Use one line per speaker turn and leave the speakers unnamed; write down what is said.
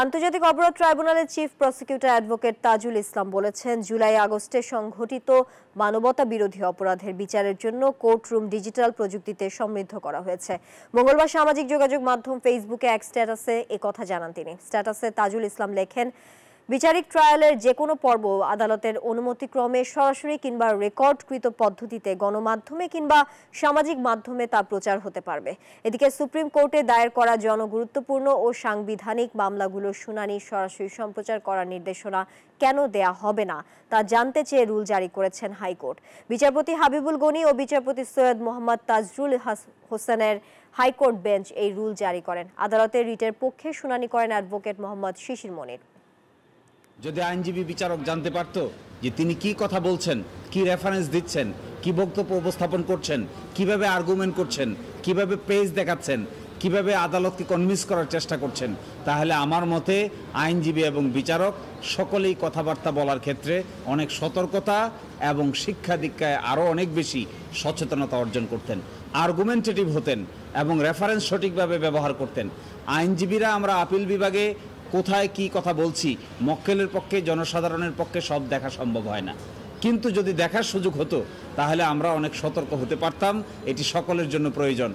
আন্তর্জাতিক অপরাধ ট্রাইব্যুনালের chief prosecutor advocate Tajul Islam বলেছেন, জুলাই আগস্টে সংঘটিত মানবতা বিরোধী অপরাধের বিচারের জন্য কোর্টরুম ডিজিটাল প্রযুক্তিতে সমৃদ্ধ করা হয়েছে। মঙ্গলবার সামাজিক যোগাযোগ মাধ্যম ফেসবুকে এক স্ট্যাটাসে একথা জানান তিনি। স্ট্যাটাসে তাজুল ইসলাম লেখেন, বিচারিক ট্রায়ালের যে কোনো পর্ব আদালতের অনুমতিক্রমে সরাসরি কিংবা রেকর্ডকৃত পদ্ধতিতে গণমাধ্যমে কিংবা সামাজিক মাধ্যমে তা প্রচার হতে পারবে। এদিকে সুপ্রিম কোর্টে দায়ের করা জনগুরুত্বপূর্ণ ও সাংবিধানিক মামলাগুলোর শুনানি সরাসরি সম্প্রচার করার নির্দেশনা কেন দেয়া হবে না তা জানতে চেয়ে রুল জারি করেছেন হাইকোর্ট। বিচারপতি হাবিবুল গনি ও বিচারপতি সৈয়দ মোহাম্মদ তাজরুল হোসেনের হাইকোর্ট বেঞ্চ এই রুল জারি করেন। আদালতের রিটের পক্ষে শুনানি করেন অ্যাডভোকেট মোহাম্মদ শিশির মনির।
যদি আইনজীবী বিচারক জানতে পারত যে তিনি কি কথা বলছেন, কি রেফারেন্স দিচ্ছেন, কি বক্তব্য উপস্থাপন করছেন, কিভাবে আর্গুমেন্ট করছেন, কিভাবে পেজ দেখাচ্ছেন, কিভাবে আদালতকে কনভিন্স করার চেষ্টা করছেন, তাহলে আমার মতে আইনজীবী এবং বিচারক সকলেই কথাবার্তা বলার ক্ষেত্রে অনেক সতর্কতা এবং শিক্ষা দীক্ষায় আরও অনেক বেশি সচেতনতা অর্জন করতেন, আর্গুমেন্টেটিভ হতেন এবং রেফারেন্স সঠিকভাবে ব্যবহার করতেন। আইনজীবীরা আমরা আপিল বিভাগে কোথায় কি কথা বলছি, মক্কেলের পক্ষে জনসাধারণের পক্ষে সব দেখা সম্ভব হয় না, কিন্তু যদি দেখার সুযোগ হতো তাহলে আমরা অনেক সতর্ক হতে পারতাম। এটি সকলের জন্য প্রয়োজন।